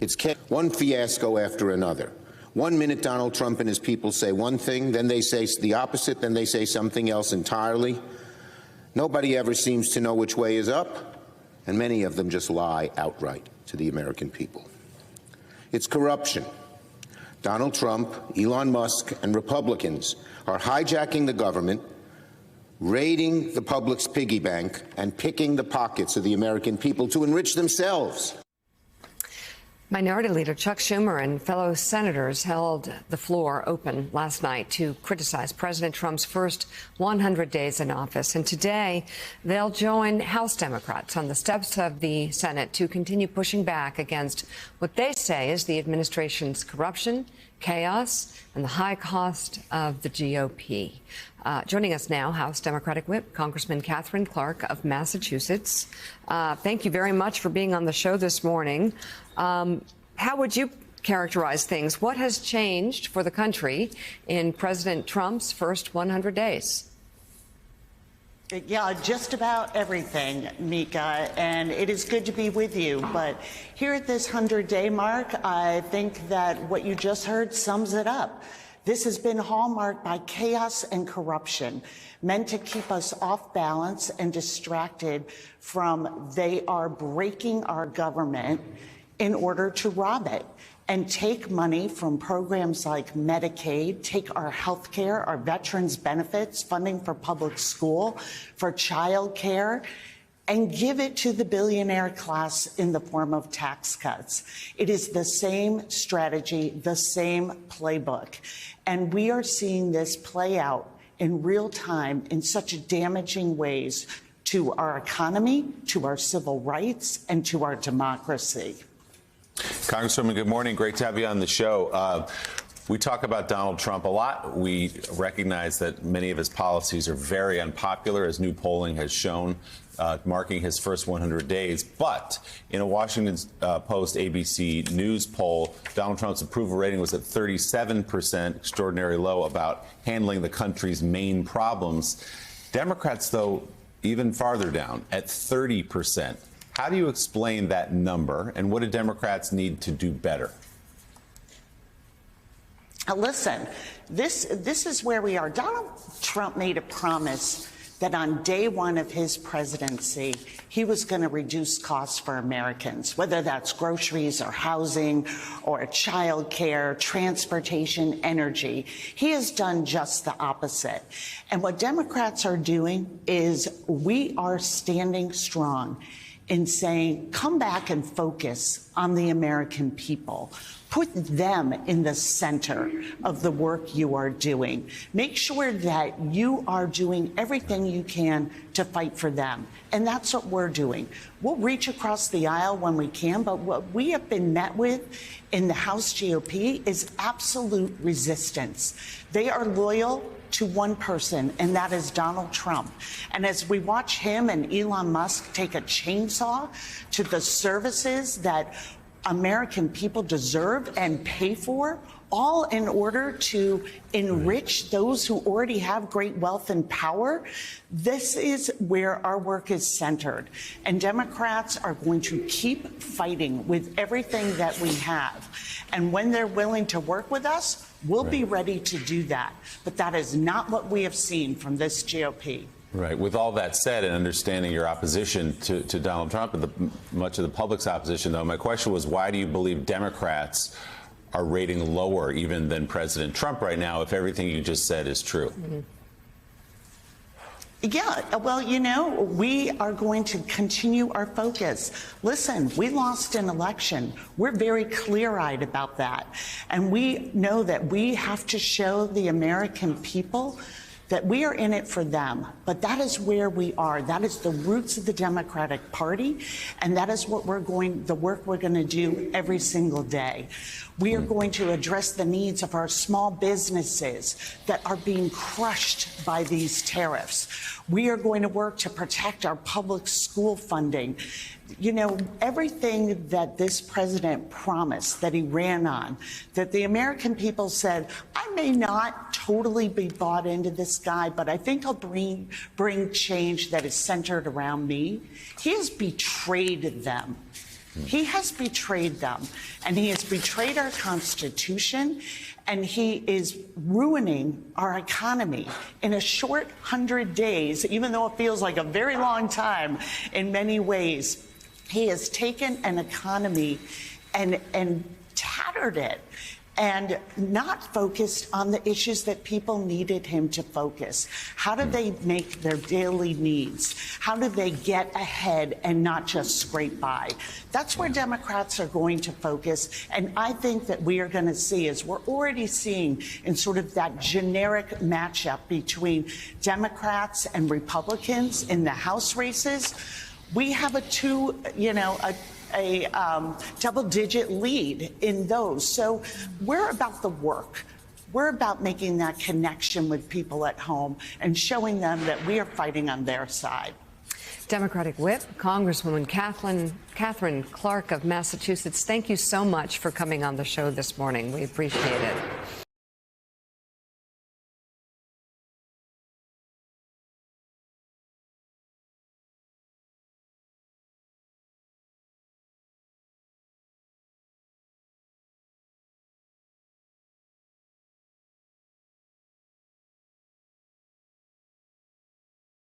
It's one fiasco after another. 1 minute Donald Trump and his people say one thing, then they say the opposite, then they say something else entirely. Nobody ever seems to know which way is up, and many of them just lie outright to the American people. It's corruption. Donald Trump, Elon Musk, and Republicans are hijacking the government, raiding the public's piggy bank, and picking the pockets of the American people to enrich themselves. Minority Leader Chuck Schumer and fellow senators held the floor open last night to criticize President Trump's first 100 days in office. And today, they'll join House Democrats on the steps of the Senate to continue pushing back against what they say is the administration's corruption, chaos, and the high cost of the GOP. Joining us now, House Democratic Whip, Congressman Katherine Clark of Massachusetts. Thank you very much for being on the show this morning. How would you characterize things? What has changed for the country in President Trump's first 100 days? Yeah, just about everything, Mika, and it is good to be with you. But here at this 100-day mark, I think that what you just heard sums it up. This has been hallmarked by chaos and corruption, meant to keep us off balance and distracted from they are breaking our government in order to rob it and take money from programs like Medicaid, take our health care, our veterans benefits, funding for public school, for child care, and give it to the billionaire class in the form of tax cuts. It is the same strategy, the same playbook. And we are seeing this play out in real time in such damaging ways to our economy, to our civil rights, and to our democracy. Congresswoman, good morning. Great to have you on the show. We talk about Donald Trump a lot. We recognize that many of his policies are very unpopular, as new polling has shown, marking his first 100 days. But in a Washington Post ABC News poll, Donald Trump's approval rating was at 37%, extraordinarily low, about handling the country's main problems. Democrats, though, even farther down, at 30%. How do you explain that number, and what do Democrats need to do better? Listen, this is where we are. Donald Trump made a promise that on day one of his presidency, he was going to reduce costs for Americans, whether that's groceries or housing or child care, transportation, energy. He has done just the opposite. And what Democrats are doing is we are standing strong in saying, come back and focus on the American people. Put them in the center of the work you are doing. Make sure that you are doing everything you can to fight for them. And that's what we're doing. We'll reach across the aisle when we can, but what we have been met with in the House GOP is absolute resistance. They are loyal to one person, and that is Donald Trump. And as we watch him and Elon Musk take a chainsaw to the services that American people deserve and pay for, all in order to enrich those who already have great wealth and power, this is where our work is centered. And Democrats are going to keep fighting with everything that we have. And when they're willing to work with us, we'll be ready to do that. But that is not what we have seen from this GOP. Right. With all that said, and understanding your opposition to Donald Trump and much of the public's opposition, though, my question was, why do you believe Democrats are rating lower even than President Trump right now, if everything you just said is true? Mm-hmm. Yeah, well, you know, we are going to continue our focus. Listen, we lost an election. We're very clear-eyed about that. And we know that we have to show the American people that we are in it for them. But that is where we are. That is the roots of the Democratic Party. And that is what the work we're going to do every single day. We are going to address the needs of our small businesses that are being crushed by these tariffs. We are going to work to protect our public school funding. You know, everything that this president promised, that he ran on, that the American people said, I may not totally be bought into this guy, but I think I'll bring change that is centered around me. He has betrayed them. He has betrayed them, and he has betrayed our Constitution, and he is ruining our economy in a short 100 days, even though it feels like a very long time in many ways. He has taken an economy and tattered it, and not focused on the issues that people needed him to focus. How do they make their daily needs? How do they get ahead and not just scrape by? That's where Democrats are going to focus. And I think that we are going to see, as we're already seeing in sort of that generic matchup between Democrats and Republicans in the House races, we have a double-digit lead in those. So we're about the work. We're about making that connection with people at home and showing them that we are fighting on their side. Democratic Whip, Congresswoman Katherine Clark of Massachusetts, thank you so much for coming on the show this morning. We appreciate it.